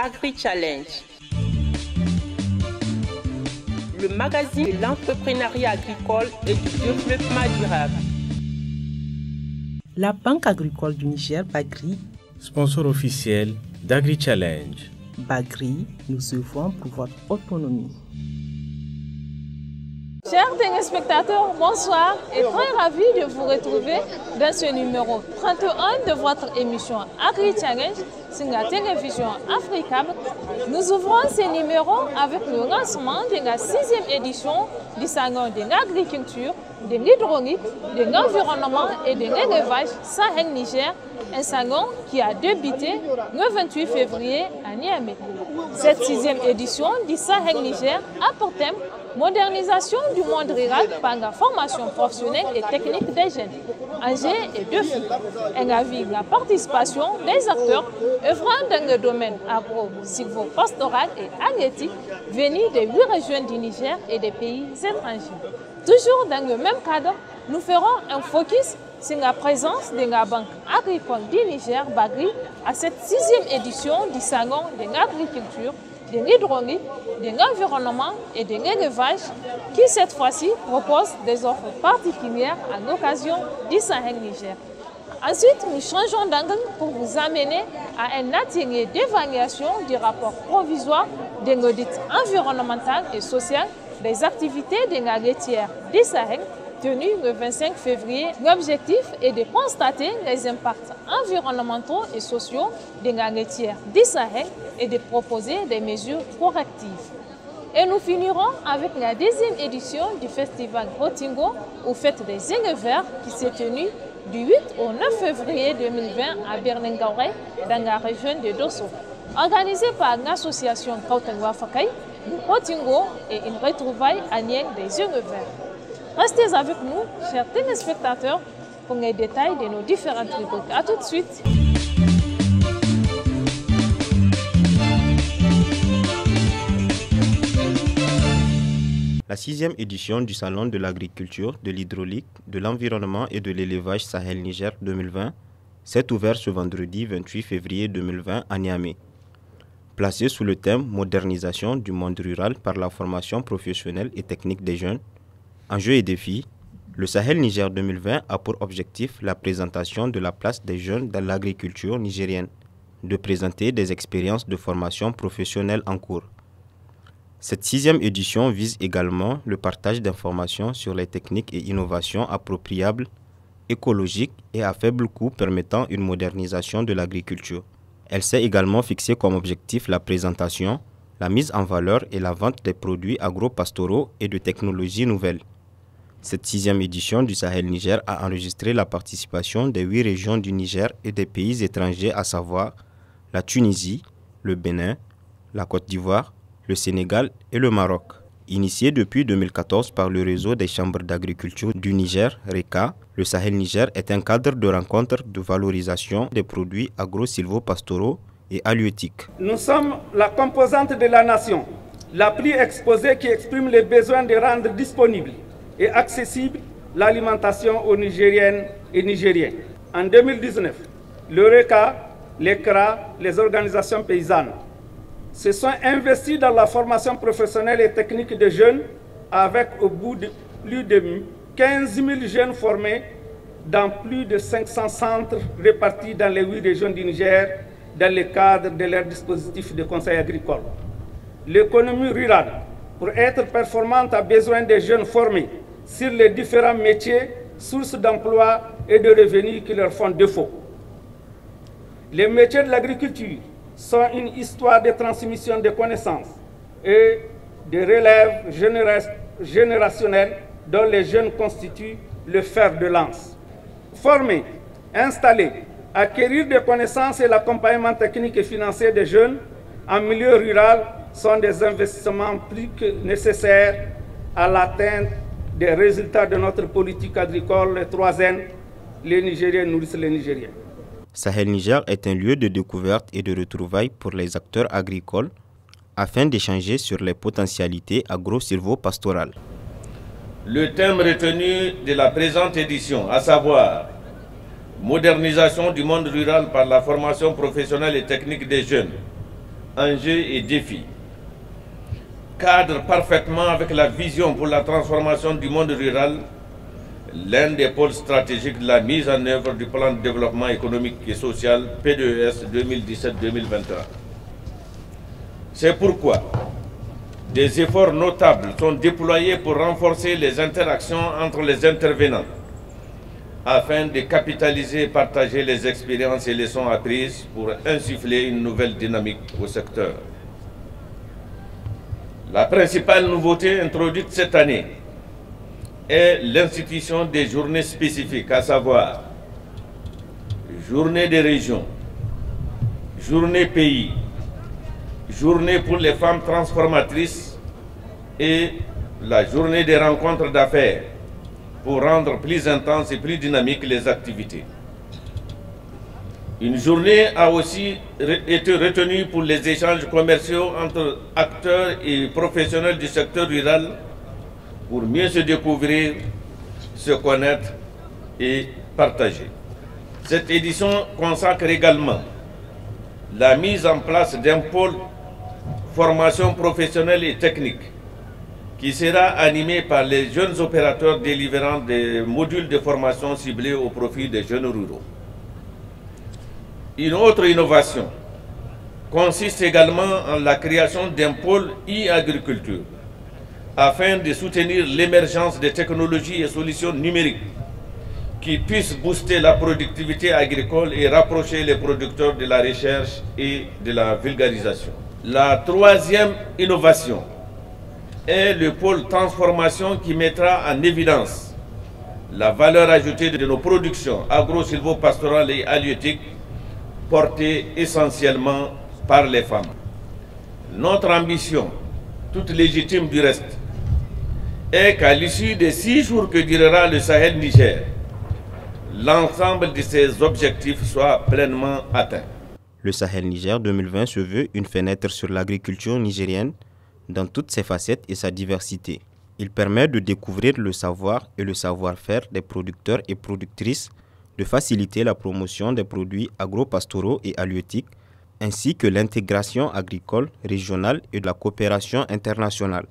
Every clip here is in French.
Agri-Challenge, le magazine de l'entrepreneuriat agricole et du développement durable. La Banque agricole du Niger, Bagri, sponsor officiel d'Agri-Challenge. Bagri, nous œuvrons pour votre autonomie. Chers téléspectateurs, bonsoir et très ravi de vous retrouver dans ce numéro 31 de votre émission Agri-Challenge sur la télévision Africable. Nous ouvrons ce numéro avec le lancement de la 6e édition du Salon de l'agriculture, de l'hydraulique, de l'environnement et de l'élevage Sahel Niger, un salon qui a débuté le 28 février à Niamey. Cette 6e édition du Sahel Niger a pour thème modernisation du monde rural par la formation professionnelle et technique des jeunes, enjeux et défis. Elle a vu la participation des acteurs œuvrant dans le domaine agro-silvopastoral et halieutique venus des 8 régions du Niger et des pays étrangers. Toujours dans le même cadre, nous ferons un focus sur la présence de la Banque agricole du Niger, Bagri, à cette 6e édition du Salon de l'agriculture, de l'hydraulique, de l'environnement et de l'élevage qui cette fois-ci propose des offres particulières à l'occasion du Sahel Niger. Ensuite, nous changeons d'angle pour vous amener à un atelier d'évaluation du rapport provisoire de l'audit environnemental et social des activités de la laitière du Sahel tenu le 25 février. L'objectif est de constater les impacts environnementaux et sociaux de la laitière du Sahel et de proposer des mesures correctives. Et nous finirons avec la 2e édition du festival Hotingo, ou Fête des éleveurs, qui s'est tenue du 8 au 9 février 2020 à Berlingaure, dans la région de Dosso. Organisé par l'association Kautenwa Fakai, le Hotingo est une retrouvaille annuelle des éleveurs. Restez avec nous, chers téléspectateurs, pour les détails de nos différentes rubriques. A tout de suite. La 6e édition du Salon de l'agriculture, de l'hydraulique, de l'environnement et de l'élevage Sahel Niger 2020 s'est ouverte ce vendredi 28 février 2020 à Niamey. Placé sous le thème « Modernisation du monde rural par la formation professionnelle et technique des jeunes », enjeux et défis, le Sahel Niger 2020 a pour objectif la présentation de la place des jeunes dans l'agriculture nigérienne, de présenter des expériences de formation professionnelle en cours. Cette 6e édition vise également le partage d'informations sur les techniques et innovations appropriables, écologiques et à faible coût permettant une modernisation de l'agriculture. Elle s'est également fixée comme objectif la présentation, la mise en valeur et la vente des produits agro-pastoraux et de technologies nouvelles. Cette 6e édition du Sahel Niger a enregistré la participation des 8 régions du Niger et des pays étrangers, à savoir la Tunisie, le Bénin, la Côte d'Ivoire, le Sénégal et le Maroc. Initié depuis 2014 par le réseau des chambres d'agriculture du Niger, RECA, le Sahel Niger est un cadre de rencontre de valorisation des produits agro-silvopastoraux et halieutiques. Nous sommes la composante de la nation, la plus exposée qui exprime les besoins de rendre disponible et accessible l'alimentation aux Nigériennes et Nigériens. En 2019, le RECA, l'ECRA, les organisations paysannes se sont investis dans la formation professionnelle et technique des jeunes avec au bout de plus de 15 000 jeunes formés dans plus de 500 centres répartis dans les 8 régions du Niger dans le cadre de leur dispositif de conseil agricole. L'économie rurale, pour être performante, a besoin de jeunes formés sur les différents métiers, sources d'emploi et de revenus qui leur font défaut. Les métiers de l'agriculture sont une histoire de transmission de connaissances et de relève générationnelle dont les jeunes constituent le fer de lance. Former, installer, acquérir des connaissances et l'accompagnement technique et financier des jeunes en milieu rural sont des investissements plus que nécessaires à l'atteinte des résultats de notre politique agricole, les 3 N, les Nigériens nourrissent les Nigériens. Sahel Niger est un lieu de découverte et de retrouvailles pour les acteurs agricoles afin d'échanger sur les potentialités agro-silvopastorales. Le thème retenu de la présente édition, à savoir modernisation du monde rural par la formation professionnelle et technique des jeunes, enjeux et défis cadre parfaitement avec la vision pour la transformation du monde rural, l'un des pôles stratégiques de la mise en œuvre du plan de développement économique et social PDES 2017-2021. C'est pourquoi des efforts notables sont déployés pour renforcer les interactions entre les intervenants afin de capitaliser et partager les expériences et leçons apprises pour insuffler une nouvelle dynamique au secteur. La principale nouveauté introduite cette année est l'institution des journées spécifiques, à savoir journée des régions, journée pays, journée pour les femmes transformatrices et la journée des rencontres d'affaires pour rendre plus intenses et plus dynamiques les activités. Une journée a aussi été retenue pour les échanges commerciaux entre acteurs et professionnels du secteur rural pour mieux se découvrir, se connaître et partager. Cette édition consacre également la mise en place d'un pôle formation professionnelle et technique qui sera animé par les jeunes opérateurs délivrant des modules de formation ciblés au profit des jeunes ruraux. Une autre innovation consiste également en la création d'un pôle e-agriculture afin de soutenir l'émergence des technologies et solutions numériques qui puissent booster la productivité agricole et rapprocher les producteurs de la recherche et de la vulgarisation. La troisième innovation est le pôle transformation qui mettra en évidence la valeur ajoutée de nos productions agro-silvopastorales et halieutiques portées essentiellement par les femmes. Notre ambition, toute légitime du reste, est qu'à l'issue des 6 jours que durera le Sahel-Niger, l'ensemble de ces objectifs soit pleinement atteint. Le Sahel-Niger 2020 se veut une fenêtre sur l'agriculture nigérienne dans toutes ses facettes et sa diversité. Il permet de découvrir le savoir et le savoir-faire des producteurs et productrices, de faciliter la promotion des produits agro-pastoraux et halieutiques, ainsi que l'intégration agricole régionale et de la coopération internationale.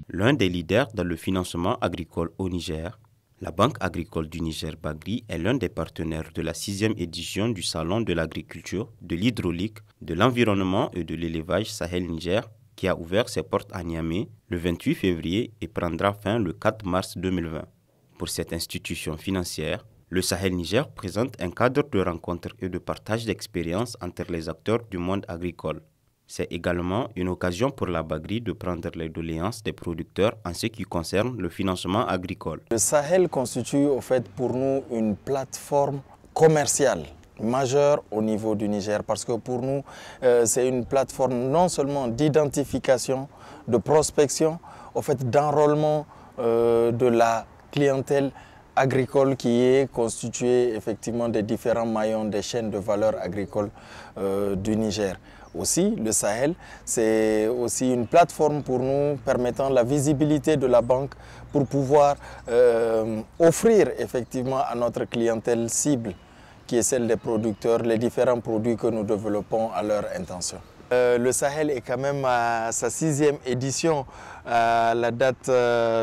L'un des leaders dans le financement agricole au Niger, la Banque agricole du Niger Bagri est l'un des partenaires de la 6e édition du Salon de l'agriculture, de l'hydraulique, de l'environnement et de l'élevage Sahel-Niger qui a ouvert ses portes à Niamey le 28 février et prendra fin le 4 mars 2020. Pour cette institution financière, le Sahel-Niger présente un cadre de rencontres et de partage d'expériences entre les acteurs du monde agricole. C'est également une occasion pour la Bagri de prendre les doléances des producteurs en ce qui concerne le financement agricole. Le Sahel constitue au fait pour nous une plateforme commerciale majeure au niveau du Niger parce que pour nous c'est une plateforme non seulement d'identification, de prospection, au fait d'enrôlement de la clientèle agricole qui est constituée effectivement des différents maillons des chaînes de valeur agricole du Niger. Aussi, le Sahel, c'est aussi une plateforme pour nous permettant la visibilité de la banque pour pouvoir offrir effectivement à notre clientèle cible, qui est celle des producteurs, les différents produits que nous développons à leur intention. Le Sahel est quand même à sa 6e édition à la date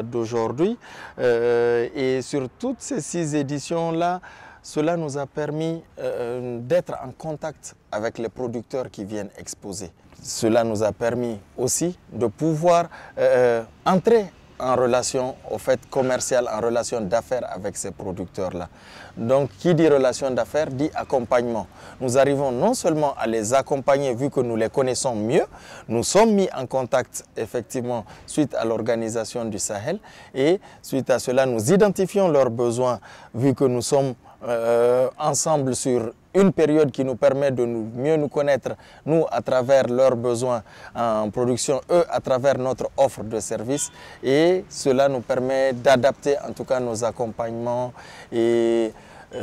d'aujourd'hui et sur toutes ces 6 éditions-là, cela nous a permis d'être en contact avec les producteurs qui viennent exposer. Cela nous a permis aussi de pouvoir entrer en relation au fait commerciale, en relation d'affaires avec ces producteurs-là. Donc, qui dit relation d'affaires dit accompagnement. Nous arrivons non seulement à les accompagner vu que nous les connaissons mieux, nous sommes mis en contact effectivement suite à l'organisation du Sahel et suite à cela nous identifions leurs besoins vu que nous sommes ensemble sur une période qui nous permet de mieux nous connaître, nous à travers leurs besoins en production, eux à travers notre offre de services et cela nous permet d'adapter en tout cas nos accompagnements et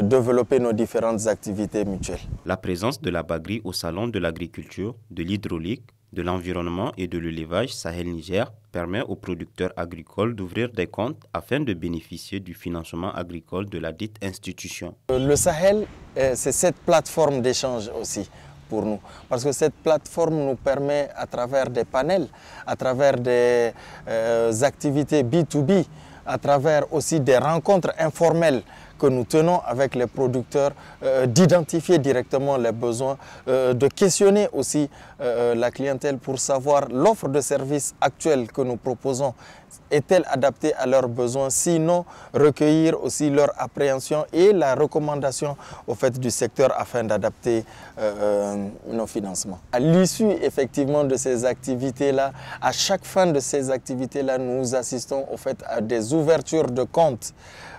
développer nos différentes activités mutuelles. La présence de la Bagri au Salon de l'agriculture, de l'hydraulique, de l'Environnement et de l'Élevage Sahel-Niger permet aux producteurs agricoles d'ouvrir des comptes afin de bénéficier du financement agricole de la dite institution. Le Sahel, c'est cette plateforme d'échange aussi pour nous. Parce que cette plateforme nous permet, à travers des panels, à travers des activités B2B, à travers aussi des rencontres informelles que nous tenons avec les producteurs, d'identifier directement les besoins, de questionner aussi la clientèle pour savoir l'offre de services actuelle que nous proposons est-elle adaptée à leurs besoins, sinon recueillir aussi leur appréhension et la recommandation au fait du secteur afin d'adapter nos financements. À l'issue effectivement de ces activités-là, à chaque fin de ces activités-là, nous assistons au fait à des ouvertures de comptes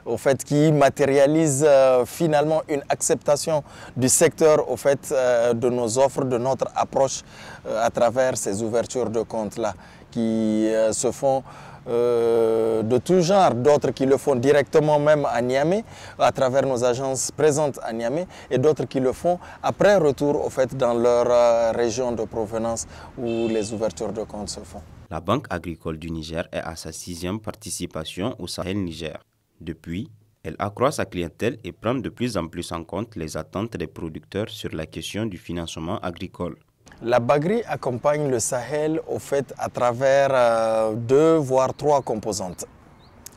au fait, qui matérialisent finalement une acceptation du secteur au fait, de nos offres, de notre approche à travers ces ouvertures de comptes-là qui se font de tout genre, d'autres qui le font directement même à Niamey, à travers nos agences présentes à Niamey, et d'autres qui le font après retour au fait, dans leur région de provenance où les ouvertures de comptes se font. La Banque agricole du Niger est à sa 6e participation au Sahel-Niger. Depuis, elle accroît sa clientèle et prend de plus en plus en compte les attentes des producteurs sur la question du financement agricole. La Bagri accompagne le Sahel au fait à travers 2 voire 3 composantes.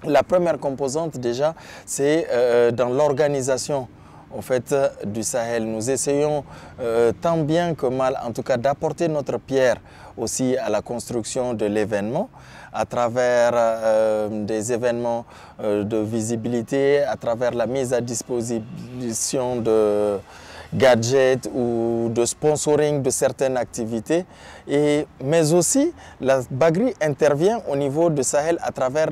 La première composante déjà, c'est dans l'organisation au fait, du Sahel. Nous essayons tant bien que mal, en tout cas, d'apporter notre pierre aussi à la construction de l'événement à travers des événements de visibilité, à travers la mise à disposition de gadgets ou de sponsoring de certaines activités. Mais aussi, la Bagri intervient au niveau de Sahel à travers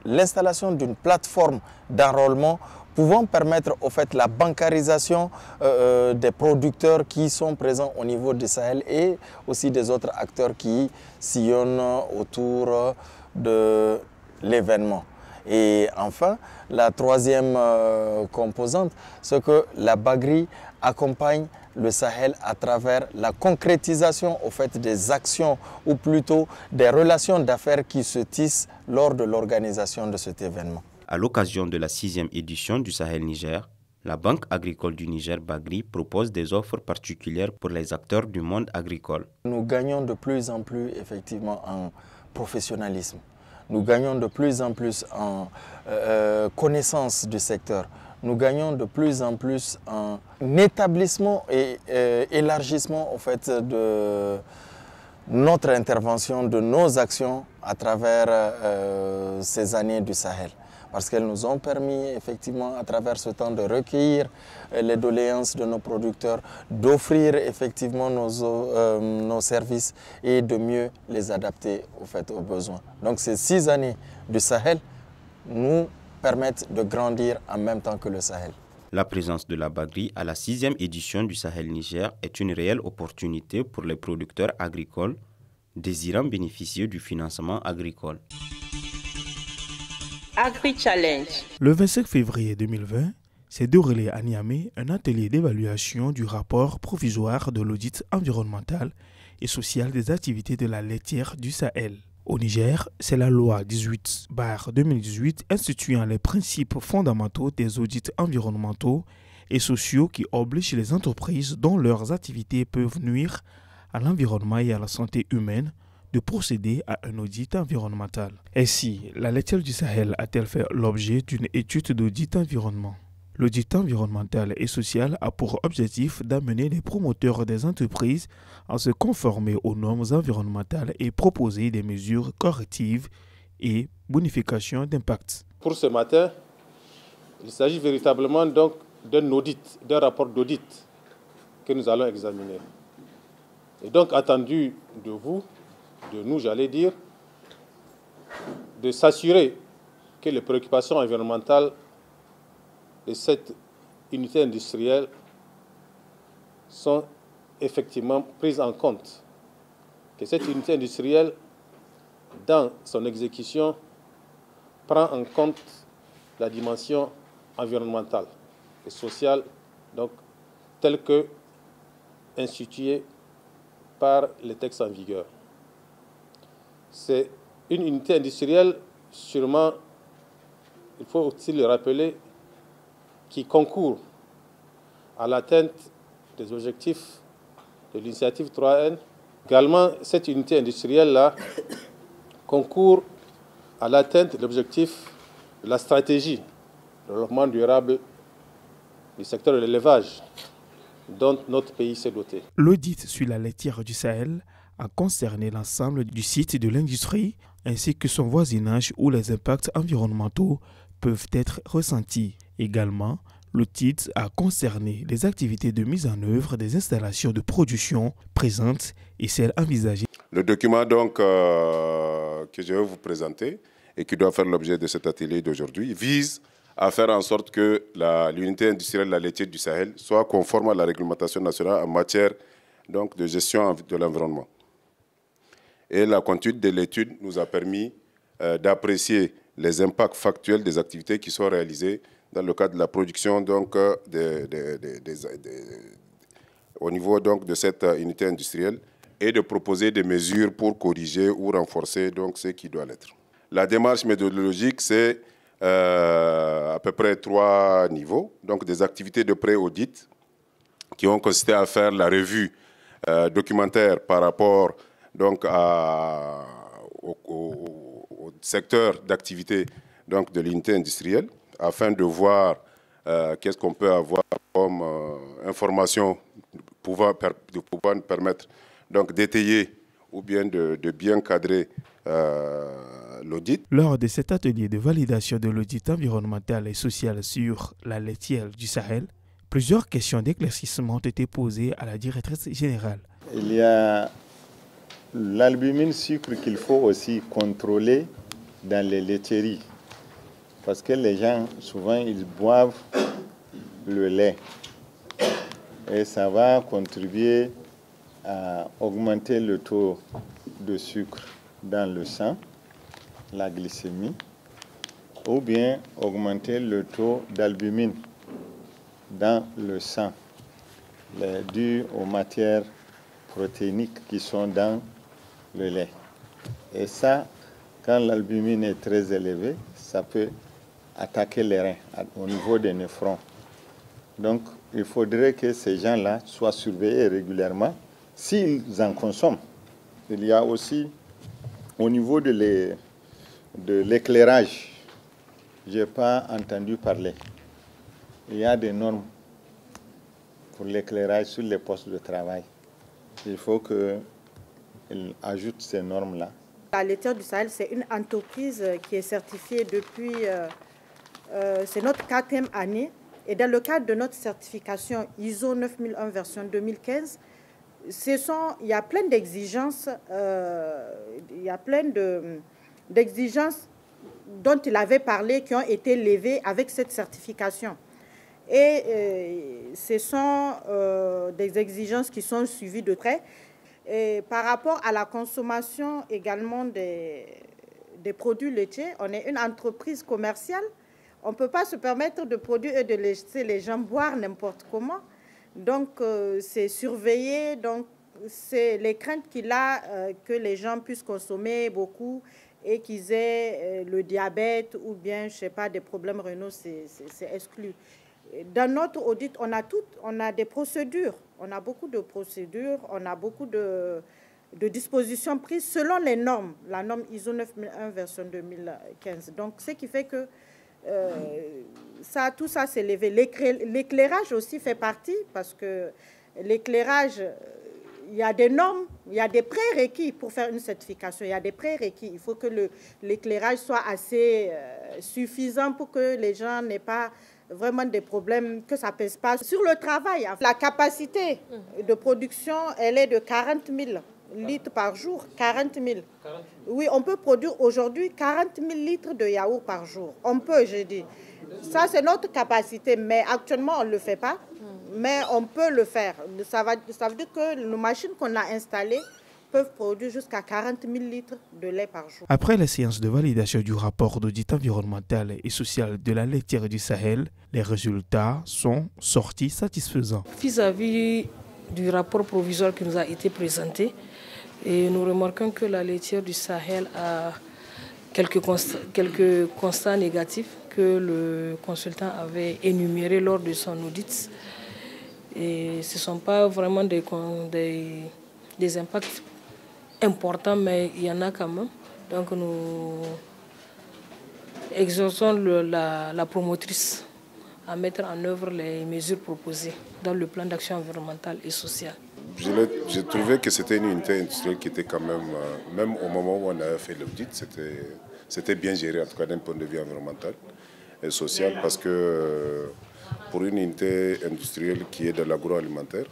l'installation d'une plateforme d'enrôlement pouvant permettre au fait la bancarisation des producteurs qui sont présents au niveau du Sahel et aussi des autres acteurs qui sillonnent autour de l'événement. Et enfin, la troisième composante, c'est que la Bagri accompagne le Sahel à travers la concrétisation au fait des actions ou plutôt des relations d'affaires qui se tissent lors de l'organisation de cet événement. À l'occasion de la 6e édition du Sahel-Niger, la Banque agricole du Niger Bagri propose des offres particulières pour les acteurs du monde agricole. Nous gagnons de plus en plus effectivement en professionnalisme. Nous gagnons de plus en plus en connaissance du secteur. Nous gagnons de plus en plus en établissement et élargissement au fait, de notre intervention, de nos actions à travers ces années du Sahel. Parce qu'elles nous ont permis effectivement à travers ce temps de recueillir les doléances de nos producteurs, d'offrir effectivement nos services et de mieux les adapter au fait, aux besoins. Donc ces 6 années du Sahel nous permettent de grandir en même temps que le Sahel. La présence de la Bagri à la 6e édition du Sahel-Niger est une réelle opportunité pour les producteurs agricoles désirant bénéficier du financement agricole. Agri-Challenge. Le 25 février 2020 s'est déroulé à Niamey un atelier d'évaluation du rapport provisoire de l'audit environnemental et social des activités de la laitière du Sahel. Au Niger, c'est la loi 18/2018 instituant les principes fondamentaux des audits environnementaux et sociaux qui oblige les entreprises dont leurs activités peuvent nuire à l'environnement et à la santé humaine de procéder à un audit environnemental. Ainsi, la laitière du Sahel a-t-elle fait l'objet d'une étude d'audit environnement. L'audit environnemental et social a pour objectif d'amener les promoteurs des entreprises à se conformer aux normes environnementales et proposer des mesures correctives et bonification d'impact. Pour ce matin, il s'agit véritablement donc d'un audit, d'un rapport d'audit que nous allons examiner. Et donc attendu de vous, de nous, j'allais dire, de s'assurer que les préoccupations environnementales de cette unité industrielle sont effectivement prises en compte. Que cette unité industrielle, dans son exécution, prend en compte la dimension environnementale et sociale, donc telle que instituée par les textes en vigueur. C'est une unité industrielle, sûrement, il faut aussi le rappeler, qui concourt à l'atteinte des objectifs de l'initiative 3N. Également, cette unité industrielle-là concourt à l'atteinte de l'objectif de la stratégie de développement durable du secteur de l'élevage dont notre pays s'est doté. L'audit sur la laitière du Sahel a concerné l'ensemble du site de l'industrie ainsi que son voisinage où les impacts environnementaux peuvent être ressentis. Également, l'audit a concerné les activités de mise en œuvre des installations de production présentes et celles envisagées. Le document donc que je vais vous présenter et qui doit faire l'objet de cet atelier d'aujourd'hui vise à faire en sorte que l'unité industrielle de la laitière du Sahel soit conforme à la réglementation nationale en matière donc, de gestion de l'environnement. Et la conduite de l'étude nous a permis d'apprécier les impacts factuels des activités qui sont réalisées dans le cadre de la production donc, au niveau donc, de cette unité industrielle et de proposer des mesures pour corriger ou renforcer donc, ce qui doit l'être. La démarche méthodologique, c'est à peu près 3 niveaux. Donc des activités de pré-audit qui ont consisté à faire la revue documentaire par rapport donc, au secteur d'activité donc, de l'unité industrielle afin de voir qu'est-ce qu'on peut avoir comme information pouvant nous permettre d'étayer ou bien de bien cadrer l'audit. Lors de cet atelier de validation de l'audit environnemental et social sur la laitière du Sahel, plusieurs questions d'éclaircissement ont été posées à la directrice générale. Il y a l'albumine sucre qu'il faut aussi contrôler dans les laiteries. Parce que les gens, souvent, ils boivent le lait. Et ça va contribuer à augmenter le taux de sucre dans le sang, la glycémie, ou bien augmenter le taux d'albumine dans le sang, dû aux matières protéiniques qui sont dans le lait. Et ça, quand l'albumine est très élevé, ça peut attaquer les reins au niveau des néphrons. Donc, il faudrait que ces gens-là soient surveillés régulièrement s'ils en consomment. Il y a aussi, au niveau de l'éclairage, je n'ai pas entendu parler. Il y a des normes pour l'éclairage sur les postes de travail. Il faut qu'ils ajoutent ces normes-là. La laitière du Sahel, c'est une entreprise qui est certifiée depuis, c'est notre 4e année. Et dans le cadre de notre certification ISO 9001 version 2015, il y a plein d'exigences, d'exigences dont il avait parlé qui ont été levées avec cette certification. Et ce sont des exigences qui sont suivies de près. Et par rapport à la consommation également des produits laitiers, on est une entreprise commerciale. On ne peut pas se permettre de produire et de laisser les gens boire n'importe comment. Donc, c'est surveillé. Donc, c'est les craintes qu'il a que les gens puissent consommer beaucoup et qu'ils aient le diabète ou bien, je ne sais pas, des problèmes rénaux, c'est exclu. Dans notre audit, on a des procédures. On a beaucoup de procédures, on a beaucoup de dispositions prises selon les normes, la norme ISO 9001 version 2015. Donc, ce qui fait que tout ça s'est levé. L'éclairage aussi fait partie parce que l'éclairage, il y a des normes, il y a des prérequis pour faire une certification. Il y a des prérequis. Il faut que l'éclairage soit assez suffisant pour que les gens n'aient pas vraiment des problèmes, que ça ne pèse pas sur le travail. La capacité de production, elle est de 40 000 litres par jour. 40 000. Oui, on peut produire aujourd'hui 40 000 litres de yaourt par jour. On peut, je dis. Ça, c'est notre capacité, mais actuellement, on ne le fait pas. Mais on peut le faire. Ça veut dire que nos machines qu'on a installées peuvent produire jusqu'à 40 000 litres de lait par jour. Après la séance de validation du rapport d'audit environnemental et social de la laitière du Sahel, les résultats sont sortis satisfaisants. Vis-à-vis du rapport provisoire qui nous a été présenté. Et nous remarquons que la laitière du Sahel a quelques constats négatifs que le consultant avait énumérés lors de son audit. Et ce ne sont pas vraiment des impacts importants, mais il y en a quand même. Donc nous exhortons la promotrice à mettre en œuvre les mesures proposées dans le plan d'action environnementale et sociale. J'ai trouvé que c'était une unité industrielle qui était quand même au moment où on avait fait l'audit, c'était bien géré, en tout cas d'un point de vue environnemental et social, parce que pour une unité industrielle qui est de l'agroalimentaire,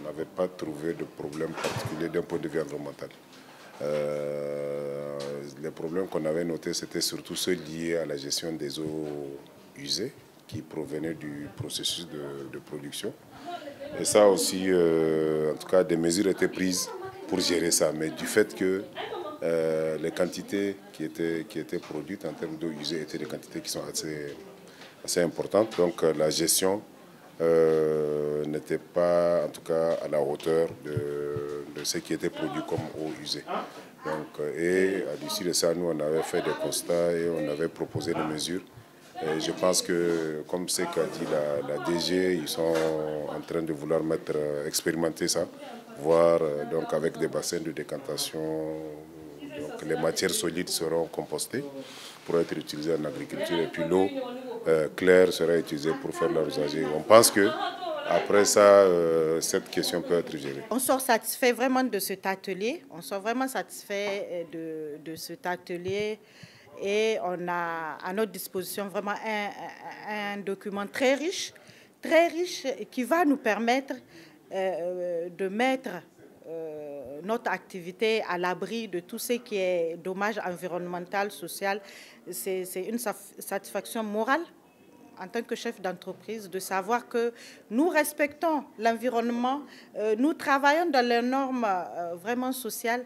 on n'avait pas trouvé de problème particulier d'un point de vue environnemental. Les problèmes qu'on avait notés, c'était surtout ceux liés à la gestion des eaux usées qui provenaient du processus de production. Et ça aussi, en tout cas, des mesures étaient prises pour gérer ça. Mais du fait que les quantités qui étaient produites en termes d'eau usée étaient des quantités qui sont assez importantes. Donc la gestion n'était pas, en tout cas, à la hauteur de ce qui était produit comme eau usée. Donc, et à l'issue de ça, nous, on avait fait des constats et on avait proposé des mesures. Et je pense que, comme c'est qu'a dit la DG, ils sont en train de vouloir expérimenter ça, voir donc avec des bassins de décantation. Donc les matières solides seront compostées pour être utilisées en agriculture et puis l'eau claire sera utilisée pour faire l'arrosage. On pense que après ça, cette question peut être gérée. On sort satisfait vraiment de cet atelier. On sort vraiment satisfait de cet atelier. Et on a à notre disposition vraiment un document très riche qui va nous permettre de mettre notre activité à l'abri de tout ce qui est dommage environnemental, social. C'est une satisfaction morale en tant que chef d'entreprise de savoir que nous respectons l'environnement, nous travaillons dans les normes vraiment sociales.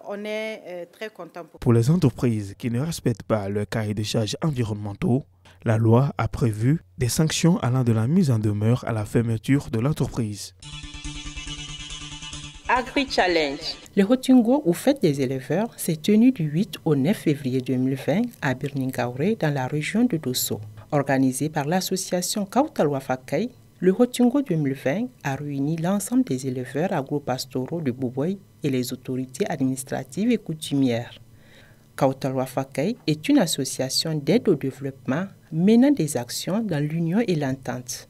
On est très content. Pour les entreprises qui ne respectent pas le cahier de charges environnementaux, la loi a prévu des sanctions allant de la mise en demeure à la fermeture de l'entreprise. Agri-Challenge. Le Hotungo ou Fête des éleveurs s'est tenu du 8 au 9 février 2020 à Birningaure dans la région de Dosso. Organisé par l'association Kautalwa Fakai, le Hotungo 2020 a réuni l'ensemble des éleveurs agro-pastoraux de Boboy et les autorités administratives et coutumières. Kautalwa Fakai est une association d'aide au développement menant des actions dans l'union et l'entente.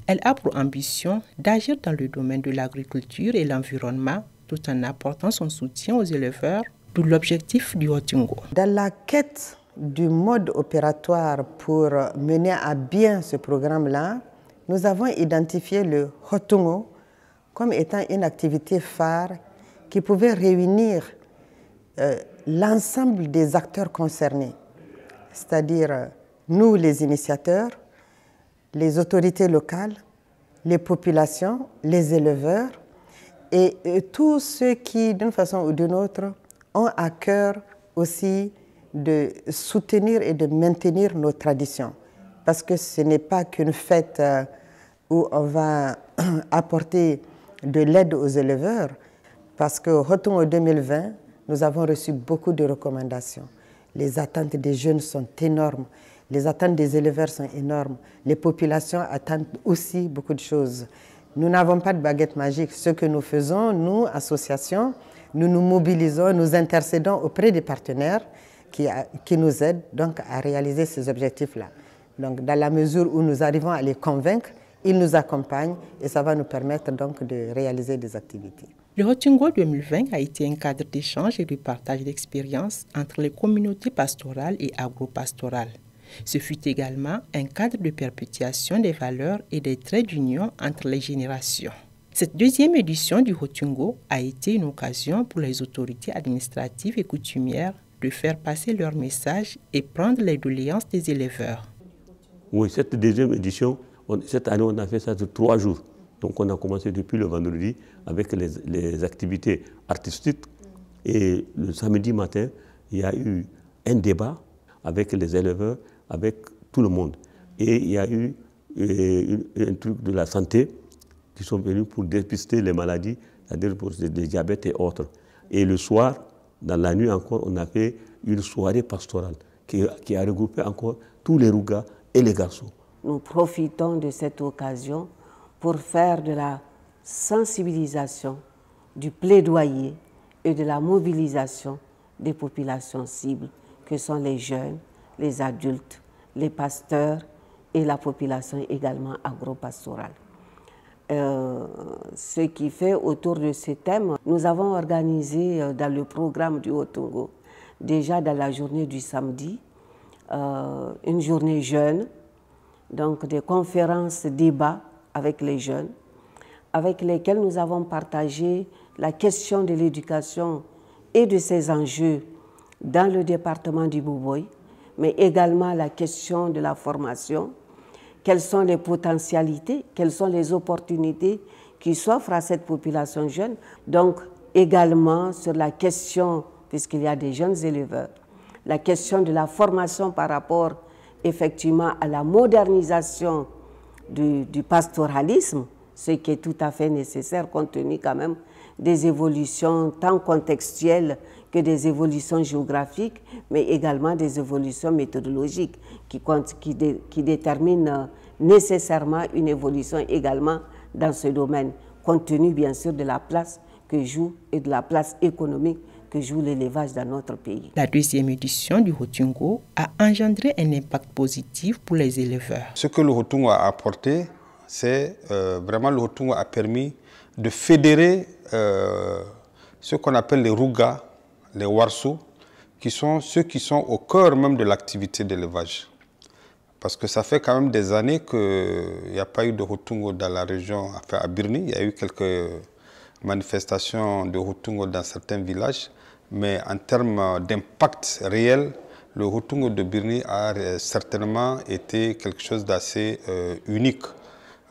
Elle a pour ambition d'agir dans le domaine de l'agriculture et l'environnement tout en apportant son soutien aux éleveurs, d'où l'objectif du Hotungo. Dans la quête du mode opératoire pour mener à bien ce programme-là, nous avons identifié le Hotungo comme étant une activité phare qui pouvait réunir l'ensemble des acteurs concernés, c'est-à-dire nous les initiateurs, les autorités locales, les populations, les éleveurs et tous ceux qui, d'une façon ou d'une autre, ont à cœur aussi de soutenir et de maintenir nos traditions. Parce que ce n'est pas qu'une fête où on va apporter de l'aide aux éleveurs, parce que Hotungo 2020, nous avons reçu beaucoup de recommandations. Les attentes des jeunes sont énormes, les attentes des éleveurs sont énormes, les populations attendent aussi beaucoup de choses. Nous n'avons pas de baguette magique. Ce que nous faisons, nous, associations, nous nous mobilisons, nous intercédons auprès des partenaires qui nous aident donc à réaliser ces objectifs-là. Donc, dans la mesure où nous arrivons à les convaincre, ils nous accompagnent et ça va nous permettre donc de réaliser des activités. Le Hotungo 2020 a été un cadre d'échange et de partage d'expériences entre les communautés pastorales et agro-pastorales. Ce fut également un cadre de perpétuation des valeurs et des traits d'union entre les générations. Cette deuxième édition du Hotungo a été une occasion pour les autorités administratives et coutumières de faire passer leur message et prendre les doléances des éleveurs. Oui, cette deuxième édition, cette année, on a fait ça sur 3 jours. Donc on a commencé depuis le vendredi avec les activités artistiques. Et le samedi matin, il y a eu un débat avec les éleveurs, avec tout le monde. Et il y a eu un truc de la santé qui sont venus pour dépister les maladies, c'est-à-dire pour le diabète et autres. Et le soir, dans la nuit encore, on a fait une soirée pastorale qui a regroupé encore tous les rougas et les garçons. Nous profitons de cette occasion pour faire de la sensibilisation, du plaidoyer et de la mobilisation des populations cibles, que sont les jeunes, les adultes, les pasteurs et la population également agro-pastorale. Ce qui fait autour de ce thème, nous avons organisé dans le programme du Haut-Togo, déjà dans la journée du samedi, une journée jeune, donc des conférences, débats avec les jeunes, avec lesquels nous avons partagé la question de l'éducation et de ses enjeux dans le département du Boboï, mais également la question de la formation, quelles sont les potentialités, quelles sont les opportunités qui s'offrent à cette population jeune. Donc également sur la question, puisqu'il y a des jeunes éleveurs, la question de la formation par rapport effectivement à la modernisation du pastoralisme, ce qui est tout à fait nécessaire compte tenu quand même des évolutions tant contextuelles que des évolutions géographiques, mais également des évolutions méthodologiques qui déterminent nécessairement une évolution également dans ce domaine, compte tenu bien sûr de la place que joue et de la place économique que joue l'élevage dans notre pays. La deuxième édition du Hotungo a engendré un impact positif pour les éleveurs. Ce que le Hotungo a apporté, c'est vraiment le Hotungo a permis de fédérer ce qu'on appelle les rougas, les warso, qui sont ceux qui sont au cœur même de l'activité d'élevage. Parce que ça fait quand même des années qu'il n'y a pas eu de Hotungo dans la région, enfin à Birni. Il y a eu quelques manifestations de Hotungo dans certains villages, mais en termes d'impact réel, le Hotungo de Birni a certainement été quelque chose d'assez unique.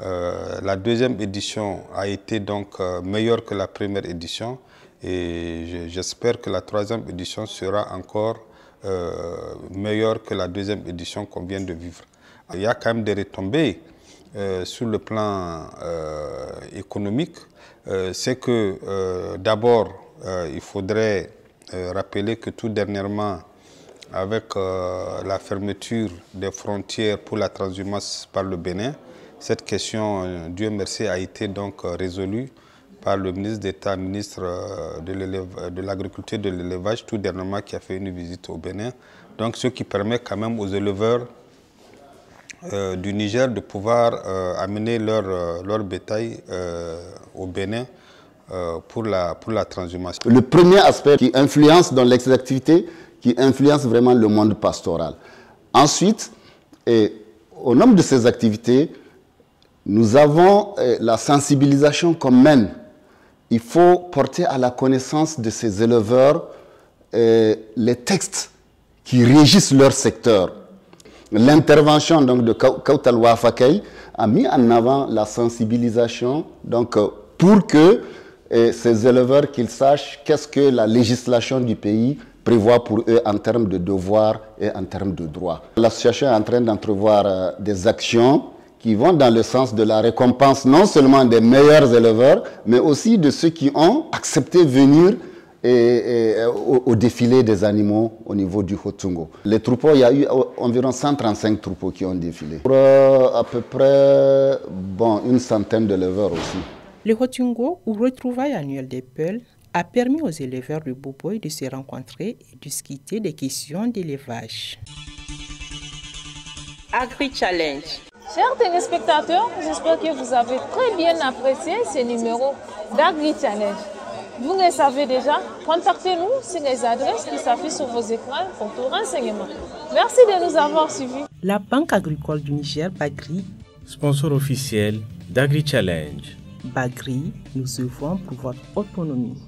La deuxième édition a été donc meilleure que la première édition et j'espère que la troisième édition sera encore meilleure que la deuxième édition qu'on vient de vivre. Il y a quand même des retombées sur le plan économique. C'est que d'abord, il faudrait rappeler que tout dernièrement, avec la fermeture des frontières pour la transhumance par le Bénin, cette question, Dieu merci, a été donc résolue par le ministre d'État, ministre de l'Agriculture et de l'Élevage, tout dernièrement qui a fait une visite au Bénin. Donc ce qui permet quand même aux éleveurs du Niger de pouvoir amener leur bétail au Bénin pour la transhumance. Le premier aspect qui influence dans l'activité, qui influence vraiment le monde pastoral. Ensuite, au nombre de ces activités, nous avons la sensibilisation qu'on mène. Il faut porter à la connaissance de ces éleveurs les textes qui régissent leur secteur. L'intervention donc de Kautaloua Fakei a mis en avant la sensibilisation donc, pour que ces éleveurs qu'ils sachent qu'est-ce que la législation du pays prévoit pour eux en termes de devoirs et en termes de droits. L'association est en train d'entrevoir des actions qui vont dans le sens de la récompense non seulement des meilleurs éleveurs, mais aussi de ceux qui ont accepté de venir au défilé des animaux au niveau du Hotungo. Les troupeaux, il y a eu environ 135 troupeaux qui ont défilé. Pour à peu près une centaine d'éleveurs aussi. Le Hotungo, ou retrouvailles annuelles des Peuls, a permis aux éleveurs de Boboï de se rencontrer et discuter des questions d'élevage. Agri-Challenge. Chers téléspectateurs, j'espère que vous avez très bien apprécié ce numéro d'Agri-Challenge. Vous le savez déjà, contactez-nous sur les adresses qui s'affichent sur vos écrans pour tout renseignement. Merci de nous avoir suivis. La Banque agricole du Niger, Bagri, sponsor officiel d'Agri-Challenge. Bagri, nous œuvrons pour votre autonomie.